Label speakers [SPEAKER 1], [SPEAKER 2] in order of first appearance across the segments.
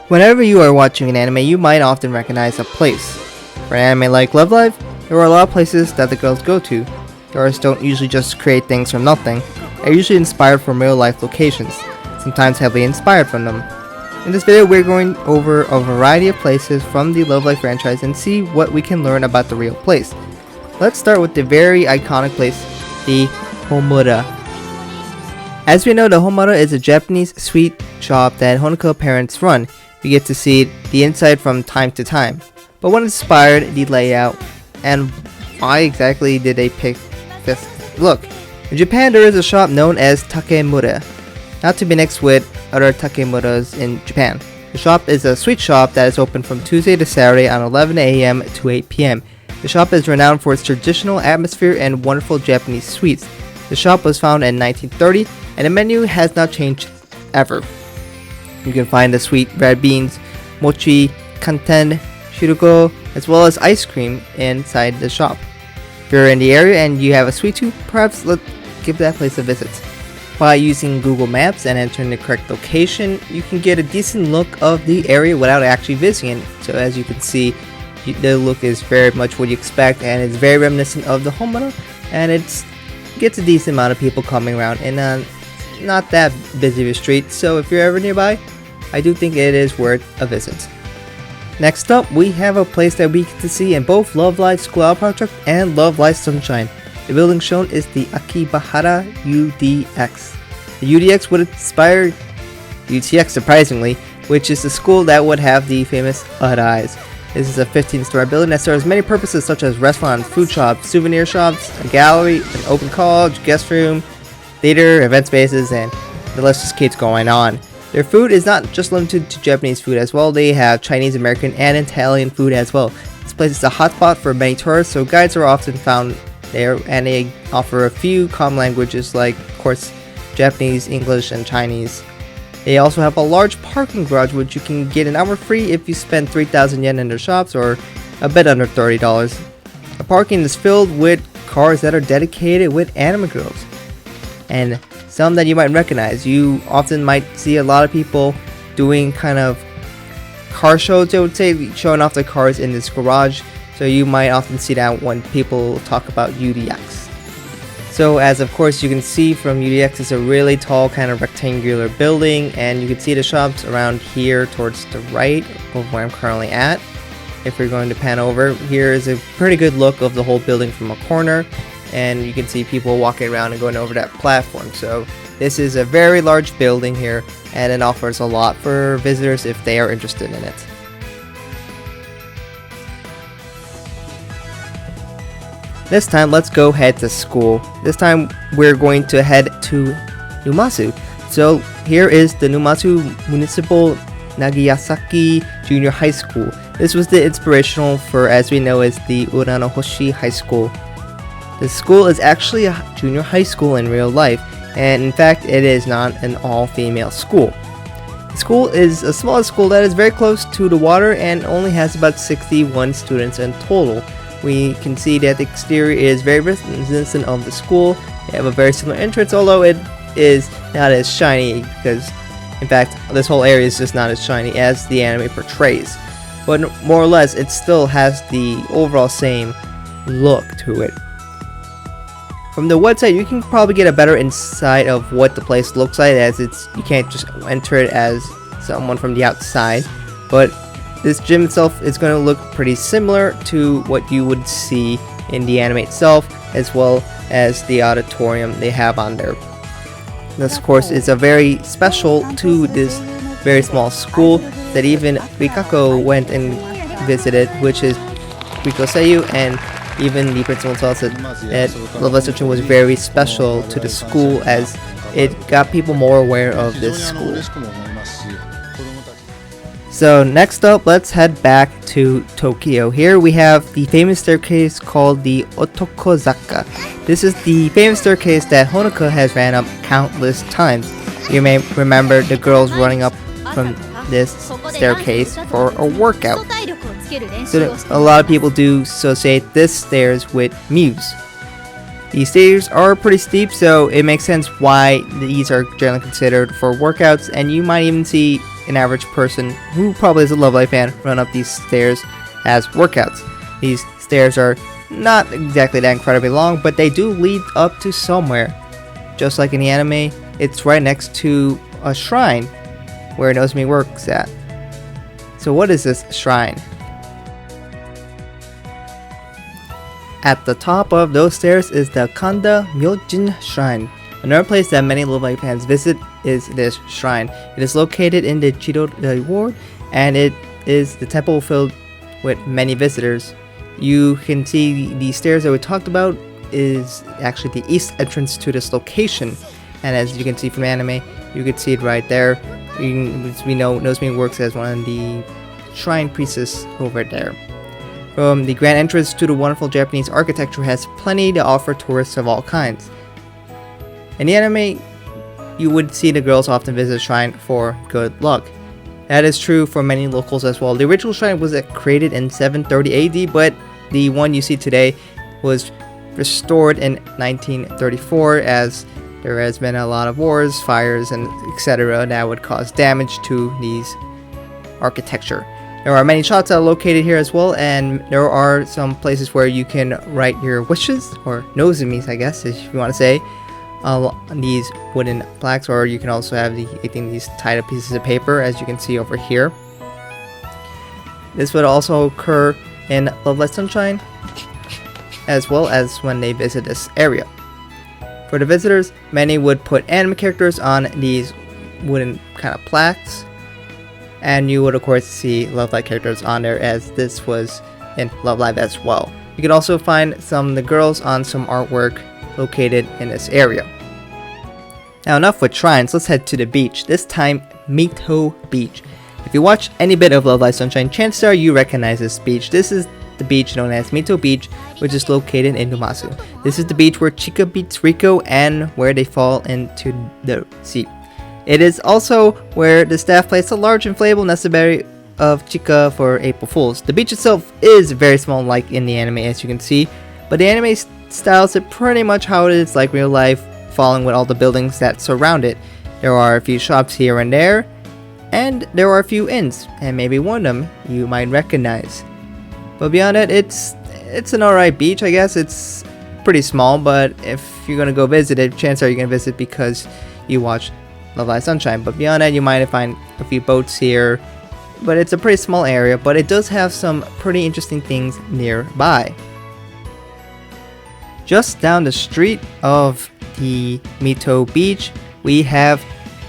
[SPEAKER 1] Whenever you are watching an anime, you might often recognize a place. For an anime like Love Live, there are a lot of places that the girls go to. Girls don't usually just create things from nothing. They're usually inspired from real life locations, sometimes heavily inspired from them. In this video, we're going over a variety of places from the Love Live franchise and see what we can learn about the real place. Let's start with the very iconic place, the Homura. As we know, the Homura is a Japanese sweet shop that Honoka parents run. We get to see the inside from time to time. But what inspired the layout, and why exactly did they pick this look? In Japan, there is a shop known as Takemura, not to be mixed with other Takemuras in Japan. The shop is a sweet shop that is open from Tuesday to Saturday on 11 a.m. to 8 p.m. The shop is renowned for its traditional atmosphere and wonderful Japanese sweets. The shop was founded in 1930, and the menu has not changed ever. You can find the sweet red beans, mochi, kanten, shirugo, as well as ice cream inside the shop. If you're in the area and you have a sweet tooth, perhaps give that place a visit. By using Google Maps and entering the correct location, you can get a decent look of the area without actually visiting it. So as you can see, the look is very much what you expect, and it's very reminiscent of the Homura, and it gets a decent amount of people coming around in a not that busy of a street. So if you're ever nearby, I do think it is worth a visit. Next up, we have a place that we get to see in both Love Live School Out Project and Love Live Sunshine. The building shown is the Akihabara UDX. The UDX would inspire UTX surprisingly, which is the school that would have the famous Odd Eyes. This is a 15-story building that serves many purposes such as restaurants, food shops, souvenir shops, a gallery, an open college, guest room, theater, event spaces, and the list just keeps going on. Their food is not just limited to Japanese food as well. They have Chinese, American, and Italian food as well. This place is a hotspot for many tourists, so guides are often found there, and they offer a few common languages like, of course, Japanese, English, and Chinese. They also have a large parking garage which you can get an hour free if you spend 3,000 yen in their shops, or a bit under $30. The parking is filled with cars that are dedicated with anime girls, and some that you might recognize. You often might see a lot of people doing kind of car shows, I would say, showing off their cars in this garage. So you might often see that when people talk about UDX. So as of course you can see from UDX, it's a really tall kind of rectangular building, and you can see the shops around here towards the right of where I'm currently at. If you're going to pan over, here is a pretty good look of the whole building from a corner, and you can see people walking around and going over that platform. So this is a very large building here, and it offers a lot for visitors if they are interested in it. This time, let's go head to school. This time, we're going to head to Numazu. So here is the Numazu Municipal Nagaisaki Junior High School. This was the inspirational for, as we know, is the Uranohoshi High School. The school is actually a junior high school in real life, and in fact, it is not an all-female school. The school is a small school that is very close to the water and only has about 61 students in total. We can see that the exterior is very reminiscent of the school. They have a very similar entrance, although it is not as shiny, because in fact this whole area is just not as shiny as the anime portrays. But more or less it still has the overall same look to it. From the website you can probably get a better insight of what the place looks like, as you can't just enter it as someone from the outside. But this gym itself is going to look pretty similar to what you would see in the anime itself, as well as the auditorium they have on there. This course is a very special to this very small school that even Rikako went and visited, which is Riko Seiyu, and even the principal tells us that Love Live Sunshine was very special to the school, as it got people more aware of this school. So next up, let's head back to Tokyo. Here we have the famous staircase called the Otoko-zaka. This is the famous staircase that Honoka has ran up countless times. You may remember the girls running up from this staircase for a workout. So a lot of people do associate this stairs with Muse. These stairs are pretty steep, so it makes sense why these are generally considered for workouts, and you might even see an average person who probably is a Love Live fan run up these stairs as workouts. These stairs are not exactly that incredibly long, but they do lead up to somewhere. Just like in the anime, it's right next to a shrine where Nozomi works at. So what is this shrine? At the top of those stairs is the Kanda Myoujin Shrine. Another place that many Love Live fans visit is this shrine. It is located in the Chiyoda ward, and it is the temple filled with many visitors. You can see the stairs that we talked about is actually the east entrance to this location, and as you can see from anime, you can see it right there. We know Nozomi works as one of the shrine priestess over there. From the grand entrance to the wonderful Japanese architecture has plenty to offer tourists of all kinds. In the anime, you would see the girls often visit the shrine for good luck. That is true for many locals as well. The original shrine was created in 730 AD, but the one you see today was restored in 1934 as there has been a lot of wars, fires, and etc. that would cause damage to these architecture. There are many shops that are located here as well, and there are some places where you can write your wishes, or nozumis I guess if you want to say, on these wooden plaques, or you can also have these tied up pieces of paper as you can see over here. This would also occur in Love Live Sunshine as well as when they visit this area. For the visitors, many would put anime characters on these wooden kind of plaques, and you would of course see Love Live characters on there, as this was in Love Live as well. You can also find some of the girls on some artwork located in this area. Now enough with shrines, let's head to the beach, this time Mito Beach. If you watch any bit of Love Live Sunshine, chances are you recognize this beach. This is the beach known as Mito Beach, which is located in Numazu. This is the beach where Chika beats Riko and where they fall into the sea. It is also where the staff placed a large inflatable necessary of Chika for April Fools. The beach itself is very small like in the anime as you can see, but the anime styles it pretty much how it is like real life, following with all the buildings that surround it. There are a few shops here and there, and there are a few inns, and maybe one of them you might recognize. But beyond that, it's an alright beach, I guess. It's pretty small, but if you're gonna go visit it, chances are you're gonna visit because you watch Love Live Sunshine. But beyond that, you might find a few boats here, but it's a pretty small area, but it does have some pretty interesting things nearby. Just down the street of the Mito Beach, we have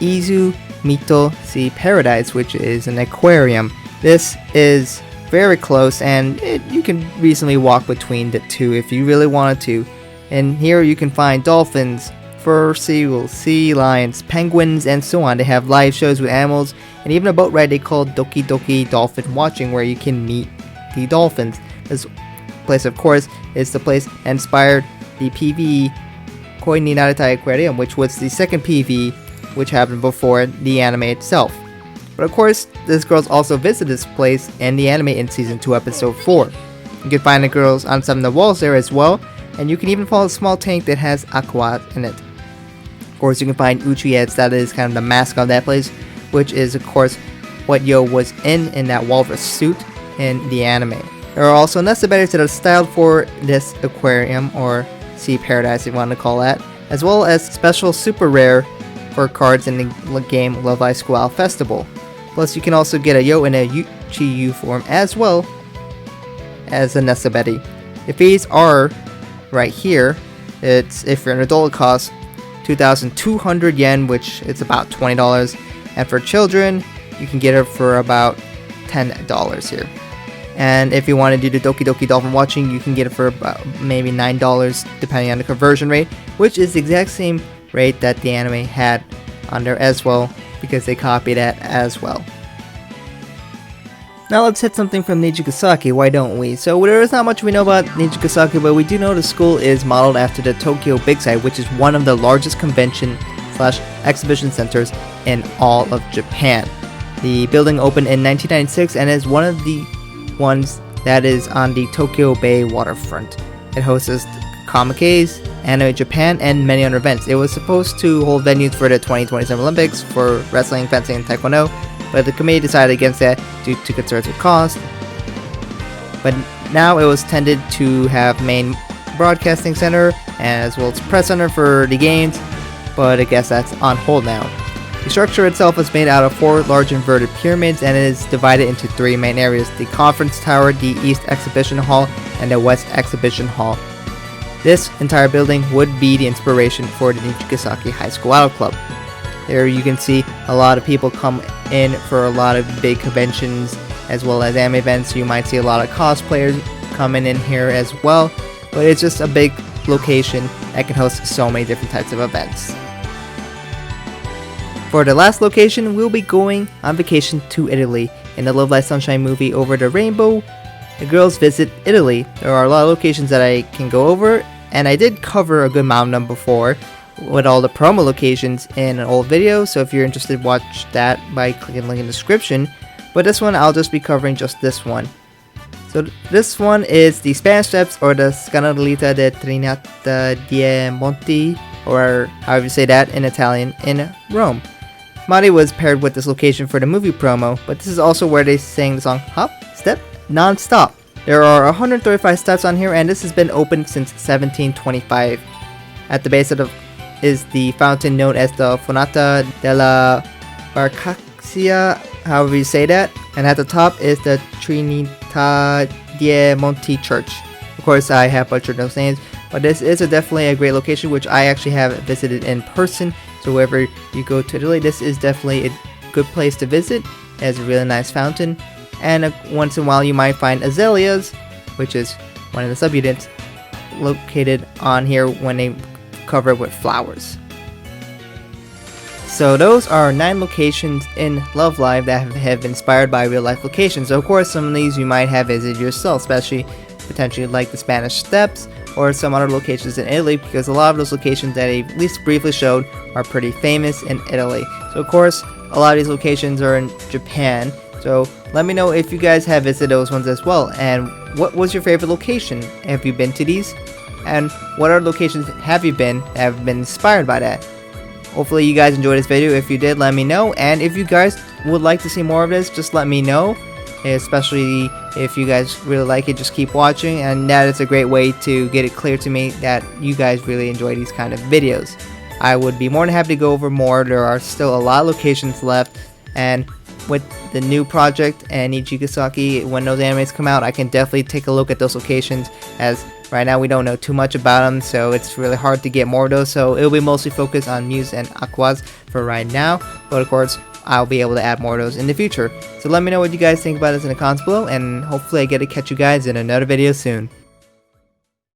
[SPEAKER 1] Izu-Mito Sea Paradise, which is an aquarium. This is very close, and you can reasonably walk between the two if you really wanted to. And here you can find dolphins, fur seals, sea lions, penguins, and so on. They have live shows with animals, and even a boat ride they call Doki Doki Dolphin Watching, where you can meet the dolphins. This place, of course, is the place that inspired the PV Koi ni Naretai Aquarium, which was the second PV which happened before the anime itself. But of course, this girls also visit this place in the anime in Season 2, Episode 4. You can find the girls on some of the walls there as well, and you can even follow a small tank that has aqua in it. Of course, you can find Uchiuranagahama, that is kind of the mascot of that place, which is of course what Yo was in that walrus suit in the anime. There are also necessaries that are styled for this aquarium, or sea paradise if you want to call that, as well as special super rare for cards in the game Love Live Squall Festival. Plus, you can also get a Yo in a Uchiu form as well as a Nesabeti. The fees are right here. It's, if you're an adult, it costs 2,200 yen, which is about $20. And for children, you can get it for about $10 here. And if you want to do the Doki Doki Dolphin Watching, you can get it for about maybe $9 depending on the conversion rate, which is the exact same rate that the anime had on there as well, because they copied that as well. Now let's hit something from Nagaisaki, why don't we? So there is not much we know about Nagaisaki, but we do know the school is modeled after the Tokyo Big Sight, which is one of the largest convention/exhibition centers in all of Japan. The building opened in 1996 and is one of the ones that is on the Tokyo Bay waterfront. It hosts Comic-Cons, Anime Japan, and many other events. It was supposed to hold venues for the 2027 Olympics for wrestling, fencing, and taekwondo, but the committee decided against that due to concerns with cost. But now it was tended to have main broadcasting center as well as press center for the games, but I guess that's on hold now. The structure itself is made out of 4 large inverted pyramids and is divided into 3 main areas: the conference tower, the East Exhibition Hall, and the West Exhibition Hall. This entire building would be the inspiration for the Nagaisaki High School Idol Club. There you can see a lot of people come in for a lot of big conventions as well as anime events. You might see a lot of cosplayers coming in here as well, but it's just a big location that can host so many different types of events. For the last location, we'll be going on vacation to Italy. In the Love Light Sunshine movie Over the Rainbow, the girls visit Italy. There are a lot of locations that I can go over, and I did cover a good amount of them before with all the promo locations in an old video, so if you're interested, watch that by clicking the link in the description. But this one, I'll just be covering just this one. So this one is the Spanish Steps, or the Scanalita de Trinita dei Monti, or however you say that in Italian, in Rome. Mari was paired with this location for the movie promo, but this is also where they sang the song Hop, Step, Non-Stop. There are 135 steps on here, and this has been open since 1725. At the base of is the fountain known as the Fonata della Barcaccia, however you say that, and at the top is the Trinita dei Monti Church. Of course, I have butchered those names, but this is definitely a great location, which I actually have visited in person. So wherever you go to Italy, this is definitely a good place to visit. It has a really nice fountain, and once in a while you might find azaleas, which is one of the subunits located on here when they cover it with flowers. So those are 9 locations in Love Live that have been inspired by real life locations. So of course some of these you might have visited yourself, especially potentially like the Spanish Steps or some other locations in Italy, because a lot of those locations that I at least briefly showed are pretty famous in Italy. So of course a lot of these locations are in Japan, so let me know if you guys have visited those ones as well, and what was your favorite location? Have you been to these? And what other locations have you been that have been inspired by that? Hopefully you guys enjoyed this video. If you did, let me know, and if you guys would like to see more of this, just let me know. Especially if you guys really like it, just keep watching, and that is a great way to get it clear to me that you guys really enjoy these kind of videos. I would be more than happy to go over more. There are still a lot of locations left, and with the new project and Nagaisaki, when those animes come out, I can definitely take a look at those locations, as right now we don't know too much about them, so it's really hard to get more of those. So it'll be mostly focused on Muse and Aquas for right now, but of course I'll be able to add more of those in the future. So let me know what you guys think about this in the comments below, and hopefully I get to catch you guys in another video soon.